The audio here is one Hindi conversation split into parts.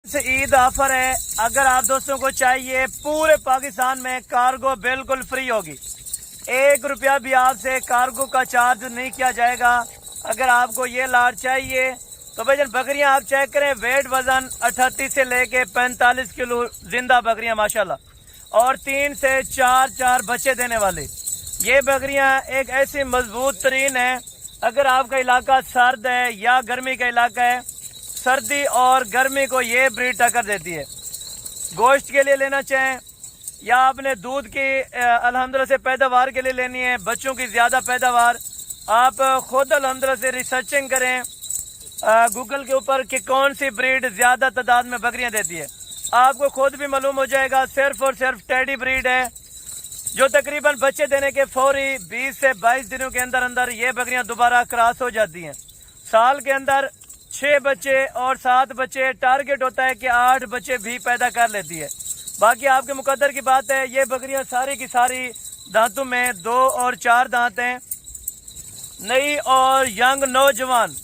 से ईद ऑफर है। अगर आप दोस्तों को चाहिए पूरे पाकिस्तान में कार्गो बिल्कुल फ्री होगी। 1 रुपया भी आपसे कार्गो का चार्ज नहीं किया जाएगा। अगर आपको ये लाट चाहिए तो भाईजान बकरियां आप चेक करें, वेट वजन 38 से लेके 45 किलो जिंदा बकरियां माशाल्लाह, और 3 से 4 बच्चे देने वाले। ये बकरियां एक ऐसी मजबूत तरीन है। अगर आपका इलाका सर्द है या गर्मी का इलाका है, सर्दी और गर्मी को ये ब्रीड टक्कर देती है। गोश्त के लिए लेना चाहें या आपने दूध की अल्हम्दुलिल्लाह से पैदावार के लिए लेनी है, बच्चों की ज़्यादा पैदावार, आप खुद अल्हम्दुलिल्लाह से रिसर्चिंग करें गूगल के ऊपर कि कौन सी ब्रीड ज़्यादा तादाद में बकरियां देती है। आपको खुद भी मालूम हो जाएगा। सिर्फ और सिर्फ टेडी ब्रीड है जो तकरीबन बच्चे देने के फौरी 20 से 22 दिनों के अंदर अंदर ये बकरियां दोबारा क्रॉस हो जाती हैं। साल के अंदर 6 बच्चे और 7 बच्चे, टारगेट होता है कि 8 बच्चे भी पैदा कर लेती है। बाकी आपके मुकद्दर की बात है। ये बकरियां सारी की सारी दांतों में 2 और 4 दांत हैं, नई और यंग नौजवान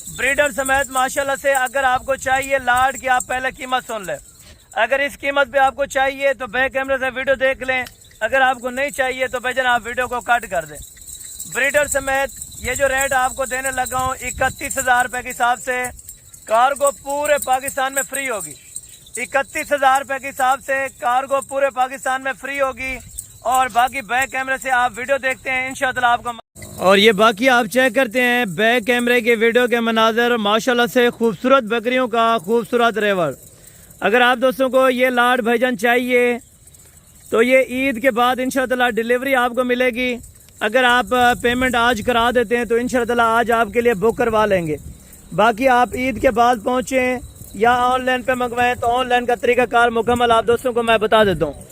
ब्रीडर समेत माशाल्लाह से। अगर आपको चाहिए लाड की, आप पहले कीमत सुन लें। अगर इस कीमत पे आपको चाहिए तो बैक कैमरे से वीडियो देख लें। अगर आपको नहीं चाहिए तो भाईजान आप वीडियो को कट कर दें। ब्रीडर समेत ये जो रेट आपको देने लगा हूँ 31,000 रुपये के हिसाब से, कार्गो पूरे पाकिस्तान में फ्री होगी। 31,000 रुपये के हिसाब से कार्गो पूरे पाकिस्तान में फ्री होगी। और बाकी बैक कैमरे से आप वीडियो देखते हैं इंशाअल्लाह आपको। और ये बाकी आप चेक करते हैं बैक कैमरे के वीडियो के मनाजर, माशाल्लाह से खूबसूरत बकरियों का खूबसूरत रेवर। अगर आप दोस्तों को ये लाड भाईजान चाहिए तो ये ईद के बाद इंशाअल्लाह डिलीवरी आपको मिलेगी। अगर आप पेमेंट आज करा देते हैं तो इंशाअल्लाह आज आपके लिए बुक करवा लेंगे। बाकी आप ईद के बाद पहुँचें या ऑनलाइन पे मंगवाएं तो ऑनलाइन का तरीकाकार मुकम्मल आप दोस्तों को मैं बता देता हूँ।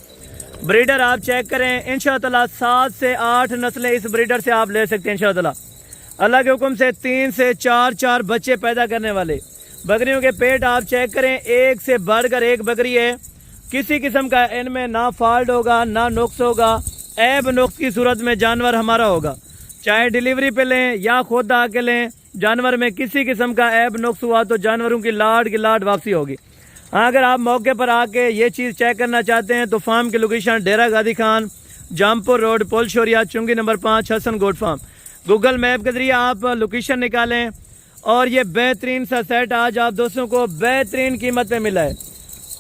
ब्रीडर आप चेक करें इंशाअल्लाह 7 से 8 नस्लें इस ब्रीडर से आप ले सकते हैं इंशाअल्लाह। अल्लाह के हुक्म से 3 से 4 बच्चे पैदा करने वाले बकरियों के पेट आप चेक करें, एक से बढ़कर एक बकरी है। किसी किस्म का इनमें ना फॉल्ट होगा ना नुक्स होगा। ऐब नुक्स की सूरत में जानवर हमारा होगा, चाहे डिलीवरी पे लें या खुद आके लें। जानवर में किसी किस्म का ऐब नुक्स हुआ तो जानवरों की लाड वापसी होगी। हाँ, अगर आप मौके पर आके ये चीज़ चेक करना चाहते हैं तो फार्म की लोकेशन डेरा गादी खान, जामपुर रोड, पोल शोरिया, चुंगी number 5, Hassan goat farm. Google map के जरिए आप लोकेशन निकालें। और ये बेहतरीन सा सेट आज आप दोस्तों को बेहतरीन कीमत पे मिला है।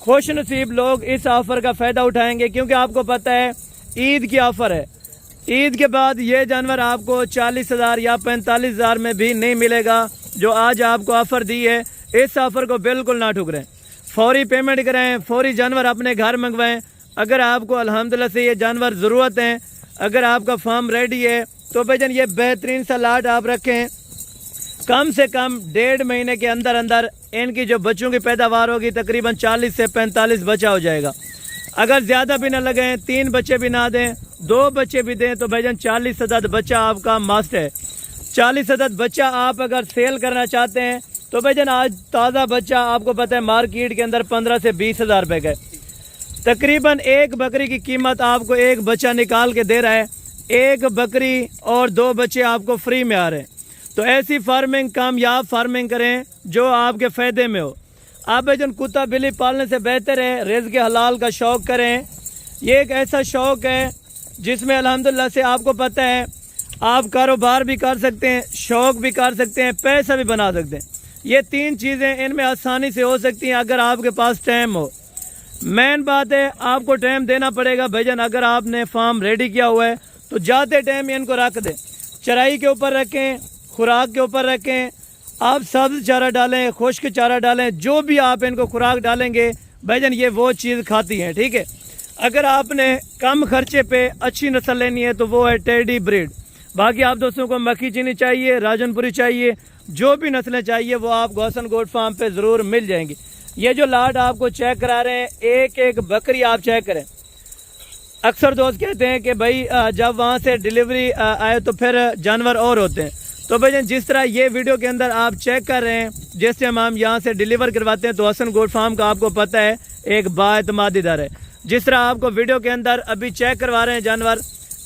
खुश नसीब लोग इस ऑफर का फ़ायदा उठाएंगे क्योंकि आपको पता है ईद की ऑफर है। ईद के बाद ये जानवर आपको 40,000 या 45,000 में भी नहीं मिलेगा जो आज आपको ऑफर दी है। इस ऑफर को बिल्कुल ना ठुकरें, फौरी पेमेंट करें, फौरी जानवर अपने घर मंगवाएं। अगर आपको अल्हम्दुलिल्लाह से ये जानवर ज़रूरत है, अगर आपका फार्म रेडी है तो भाईजान ये बेहतरीन सा लाट आप रखें। कम से कम 1.5 महीने के अंदर अंदर इनकी जो बच्चों की पैदावार होगी तकरीबन 40 से 45 बच्चा हो जाएगा। अगर ज़्यादा भी ना लगें, 3 बच्चे भी ना दें, 2 बच्चे भी दें तो भाईजान 40 अदद बच्चा आपका मस्त है। 40 अदद बच्चा आप अगर सेल करना चाहते हैं तो भाईजान आज ताज़ा बच्चा आपको पता है मार्केट के अंदर 15 से 20,000 रुपये का। तकरीबन एक बकरी की कीमत आपको एक बच्चा निकाल के दे रहा है। एक बकरी और 2 बच्चे आपको फ्री में आ रहे हैं। तो ऐसी फार्मिंग, कामयाब फार्मिंग करें जो आपके फ़ायदे में हो। आप भाईजान कुत्ता बिल्ली पालने से बेहतर है रिज़्क़ हलाल का शौक़ करें। ये एक ऐसा शौक़ है जिसमें अल्हम्दुलिल्लाह से आपको पता है आप कारोबार भी कर सकते हैं, शौक़ भी कर सकते हैं, पैसा भी बना सकते हैं। ये 3 चीज़ें इनमें आसानी से हो सकती हैं अगर आपके पास टाइम हो। मेन बात है आपको टाइम देना पड़ेगा भाईजान। अगर आपने फार्म रेडी किया हुआ है तो जाते टाइम इनको रख दें, चराई के ऊपर रखें, खुराक के ऊपर रखें। आप सब्ज़ चारा डालें, खुश्क चारा डालें, जो भी आप इनको खुराक डालेंगे भाईजान ये वो चीज़ खाती हैं, ठीक है। अगर आपने कम खर्चे पे अच्छी नस्ल लेनी है तो वो है टेडी ब्रीड। बाकी आप दोस्तों को मक्खी चीनी चाहिए, राजनपुरी चाहिए, जो भी नस्लें चाहिए वो आप गौसन गोट फार्म पे ज़रूर मिल जाएंगी। ये जो लाट आपको चेक करा रहे हैं, एक एक बकरी आप चेक करें। अक्सर दोस्त कहते हैं कि भाई जब वहाँ से डिलीवरी आए तो फिर जानवर और होते हैं। तो भाई जिस तरह ये वीडियो के अंदर आप चेक कर रहे हैं, जैसे हम यहाँ से डिलीवर करवाते हैं तो हसन गोट फार्म का आपको पता है एक बाएतमाद इदारा है। जिस तरह आपको वीडियो के अंदर अभी चेक करवा रहे हैं जानवर,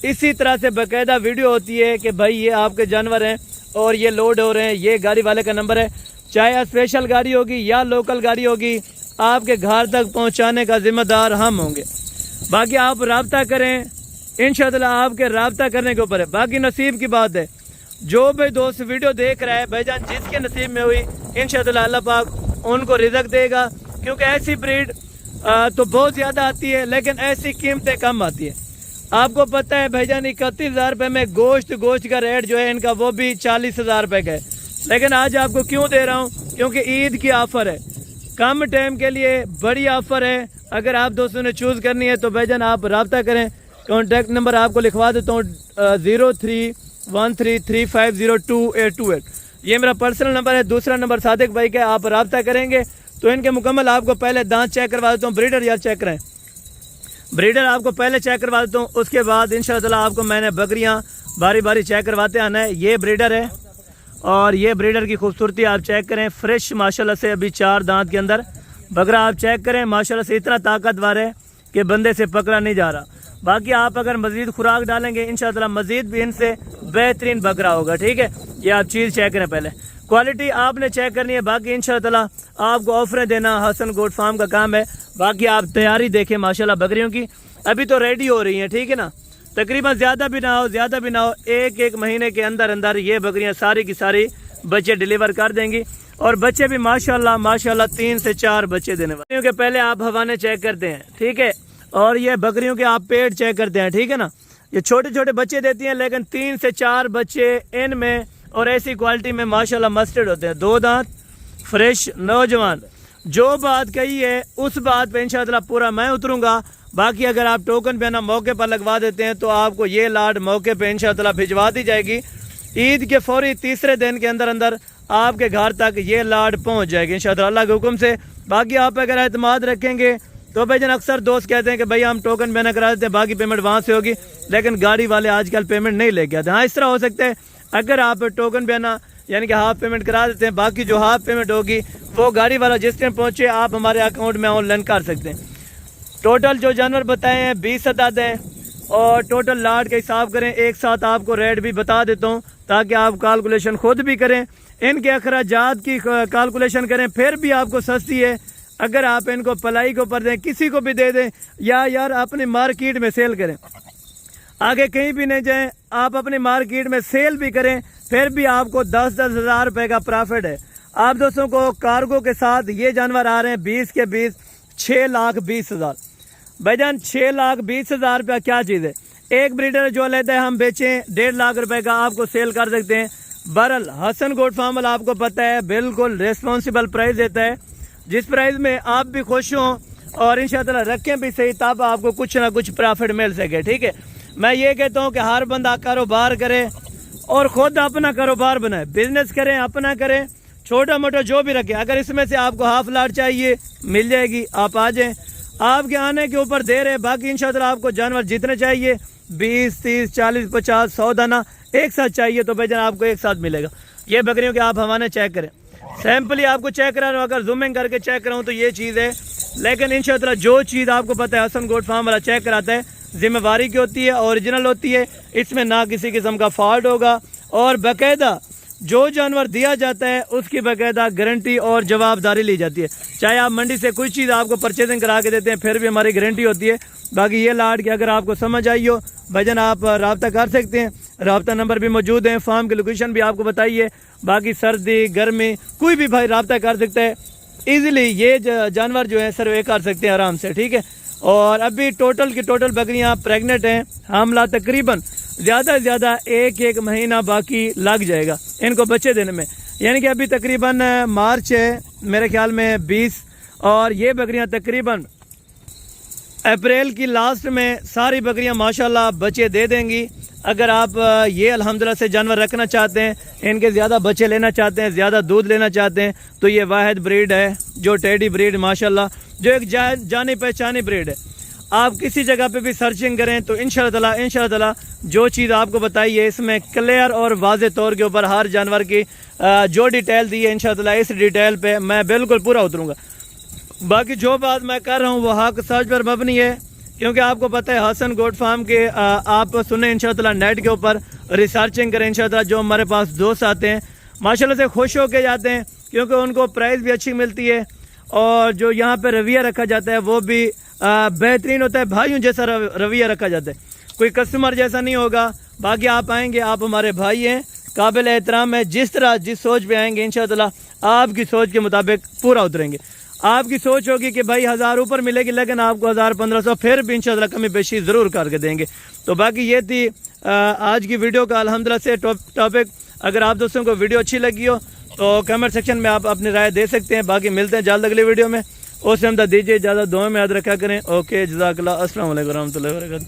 इसी तरह से बाकायदा वीडियो होती है कि भाई ये आपके जानवर हैं और ये लोड हो रहे हैं, ये गाड़ी वाले का नंबर है। चाहे स्पेशल गाड़ी होगी या लोकल गाड़ी होगी, आपके घर तक पहुंचाने का जिम्मेदार हम होंगे। बाकी आप राब्ता करें, इंशाअल्लाह आपके राब्ता करने के ऊपर है। बाकी नसीब की बात है, जो भी दोस्त वीडियो देख रहा है भाईजान, जिसके नसीब में हुई इंशाअल्लाह अल्लाह पाक उनको रिज़्क देगा। क्योंकि ऐसी ब्रीड तो बहुत ज़्यादा आती है, लेकिन ऐसी कीमतें कम आती है। आपको पता है भाईजान 31,000 रुपये में गोश्त का रेट जो है इनका वो भी 40,000 रुपये का है। लेकिन आज आपको क्यों दे रहा हूँ, क्योंकि ईद की ऑफ़र है, कम टाइम के लिए बड़ी ऑफ़र है। अगर आप दोस्तों ने चूज़ करनी है तो भाईजान आप रब्ता करें। कॉन्टैक्ट नंबर आपको लिखवा देता हूँ 0313350228। ये मेरा पर्सनल नंबर है। दूसरा नंबर सादिक भाई का, आप रब्ता करेंगे तो इनके मुकम्मल आपको पहले दांत चेक करवा देता हूँ। ब्रीडर यार चेक करें, ब्रीडर आपको पहले चेक करवा देता हूँ, उसके बाद इंशाअल्लाह आपको मैंने बकरियाँ बारी बारी चेक करवाते आना है। ये ब्रीडर है और ये ब्रीडर की खूबसूरती आप चेक करें, फ्रेश माशाल्लाह से अभी 4 दांत के अंदर बकरा आप चेक करें। माशाल्लाह से इतना ताकतवर है कि बंदे से पकड़ा नहीं जा रहा। बाकी आप अगर मज़ीद खुराक डालेंगे इंशाअल्लाह मज़ीद भी इनसे बेहतरीन बकरा होगा। ठीक है, ये आप चीज़ चेक करें, पहले क्वालिटी आपने चेक करनी है। बाकी इंशाअल्लाह आपको ऑफरें देना हसन गोट फार्म का काम है। बाकी आप तैयारी देखें माशाल्लाह बकरियों की अभी तो रेडी हो रही हैं। ठीक है ना, तकरीबन ज़्यादा भी ना हो, एक महीने के अंदर अंदर ये बकरियां सारी की सारी बच्चे डिलीवर कर देंगी। और बच्चे भी माशाल्लाह 3 से 4 बच्चे देने वाले। बकरियों के पहले आप हवाने चेक करते हैं, ठीक है, और ये बकरियों के आप पेट चेक करते हैं। ठीक है ना, ये छोटे छोटे बच्चे देती हैं, लेकिन 3 से 4 बच्चे इनमें और ऐसी क्वालिटी में माशाल्लाह मस्टर्ड होते हैं। 2 दांत, फ्रेश, नौजवान। जो बात कही है उस बात पे इंशाअल्लाह पूरा मैं उतरूंगा। बाकी अगर आप टोकन पे ना मौके पर लगवा देते हैं तो आपको ये लाड मौके पे इंशाअल्लाह भिजवा दी जाएगी। ईद के फौरी तीसरे दिन के अंदर अंदर आपके घर तक ये लाड पहुंच जाएगी इंशाअल्लाह अल्लाह के हुक्म से। बाकी आप अगर एतमाद रखेंगे तो भाईजान अक्सर दोस्त कहते हैं कि भाई हम टोकन पे ना करा देते हैं, बाकी पेमेंट वहाँ से होगी, लेकिन गाड़ी वाले आजकल पेमेंट नहीं लेके आते। हाँ, इस तरह हो सकता है अगर आप टोकन पे ना यानी कि हाफ पेमेंट करा देते हैं, बाकी जो हाफ पेमेंट होगी वो गाड़ी वाला जिस टाइम पहुँचे आप हमारे अकाउंट में ऑनलाइन कर सकते हैं। टोटल जो जानवर बताए हैं 20 अदाद हैं और टोटल लाड का हिसाब करें, एक साथ आपको रेट भी बता देता हूँ ताकि आप कैलकुलेशन खुद भी करें, इनके अखराजात की कैलकुलेशन करें, फिर भी आपको सस्ती है। अगर आप इनको पलाई के ऊपर दें, किसी को भी दे दें, या यार अपनी मार्केट में सेल करें, आगे कहीं भी नहीं जाएं, आप अपनी मार्केट में सेल भी करें, फिर भी आपको 10-10 हज़ार रुपये का प्रॉफिट है। आप दोस्तों को कार्गो के साथ ये जानवर आ रहे हैं 20 के 20 6,20,000। भाईजान 6,20,000 रुपया क्या चीज़ है। एक ब्रीडर जो लेता है हम बेचें 1.5 लाख रुपए का आपको सेल कर सकते हैं। बहरहाल हसन गोट फार्म वाला आपको पता है बिल्कुल रिस्पॉन्सिबल प्राइस देता है, जिस प्राइस में आप भी खुश हों और इंशाअल्लाह रखें भी सही, तब आपको कुछ ना कुछ प्रॉफिट मिल सके। ठीक है, मैं ये कहता हूँ कि हर बंदा कारोबार करे और ख़ुद अपना कारोबार बनाए, बिजनेस करें, अपना करें, छोटा मोटा जो भी रखें। अगर इसमें से आपको हाफ लाट चाहिए मिल जाएगी, आप आ जाएं, आपके आने के ऊपर दे रहे। बाकी इंशाअल्लाह आपको जानवर जितने चाहिए 20, 30, 40, 50, 100 दाना एक साथ चाहिए तो भाईजान आपको एक साथ मिलेगा। ये बकरियों के आप हवाने चेक करें, सैंपल ही आपको चेक करा रहा हूँ, अगर जूमिंग करके चेक कराऊँ तो ये चीज़ है। लेकिन इंशाअल्लाह जो चीज़ आपको पता है हसन गोट फार्म वाला चेक कराता है, जिम्मेवारी की होती है, ओरिजिनल होती है, इसमें ना किसी किस्म का फॉल्ट होगा और बाकायदा जो जानवर दिया जाता है उसकी बाकायदा गारंटी और जवाबदारी ली जाती है। चाहे आप मंडी से कुछ चीज़ आपको परचेजिंग करा के देते हैं फिर भी हमारी गारंटी होती है। बाकी ये लाड की अगर आपको समझ आई हो भाईजान आप रब्ता कर सकते हैं, रब्ता नंबर भी मौजूद है, फार्म की लोकेशन भी आपको बताइए। बाकी सर्दी गर्मी कोई भी भाई रब्ता कर सकता है, ईजिली ये जानवर जो है सर्वे कर सकते हैं आराम से। ठीक है, और अभी टोटल की टोटल बकरियाँ प्रेगनेंट हैं, हमला तकरीबन ज़्यादा से ज़्यादा एक महीना बाकी लग जाएगा इनको बच्चे देने में, यानी कि अभी तकरीबन मार्च है मेरे ख्याल में 20 और ये बकरियां तकरीबन अप्रैल की लास्ट में सारी बकरियां माशाल्लाह बच्चे दे देंगी। अगर आप ये अल्हम्दुलिल्लाह से जानवर रखना चाहते हैं, इनके ज़्यादा बच्चे लेना चाहते हैं, ज़्यादा दूध लेना चाहते हैं तो ये वाहिद ब्रीड है जो टेडी ब्रीड माशाल्लाह जो एक जानी पहचानी ब्रीड है। आप किसी जगह पे भी सर्चिंग करें तो इंशाअल्लाह जो चीज़ आपको बताई है इसमें क्लियर और वाज़े तौर के ऊपर हर जानवर की जो डिटेल दी है इंशाअल्लाह इस डिटेल पे मैं बिल्कुल पूरा उतरूँगा। बाकी जो बात मैं कर रहा हूँ वो हक सच पर मबनी है, क्योंकि आपको पता है हसन गोट फार्म के आप सुने इंशाअल्लाह नेट के ऊपर रिसर्चिंग करें। इंशाअल्लाह जो हमारे पास दोस्त आते हैं माशाल्लाह से खुश होके जाते हैं, क्योंकि उनको प्राइस भी अच्छी मिलती है और जो यहाँ पे रवैया रखा जाता है वो भी बेहतरीन होता है, भाइयों जैसा रवैया रखा जाता है, कोई कस्टमर जैसा नहीं होगा। बाकी आप आएंगे, आप हमारे भाई हैं, काबिल एहतराम है, जिस तरह जिस सोच पे आएंगे इंशाअल्लाह आपकी सोच के मुताबिक पूरा उतरेंगे। आपकी सोच होगी कि भाई 1000 ऊपर मिलेगी लेकिन आपको 1000-1500 फिर भी इंशाअल्लाह कमी पेशी ज़रूर करके देंगे। तो बाकी ये थी आज की वीडियो का अल्हम्दुलिल्लाह से टॉपिक। अगर आप दोस्तों को वीडियो अच्छी लगी हो तो कमेंट सेक्शन में आप अपनी राय दे सकते हैं। बाकी मिलते हैं जल्द अगली वीडियो में, उस टाइम तक दीजिए इजाज़त, दुआ में याद रखा करें। ओके, जज़ाकल्लाह, अस्सलाम वालेकुम रहमतुल्लाहि व बरकातहू।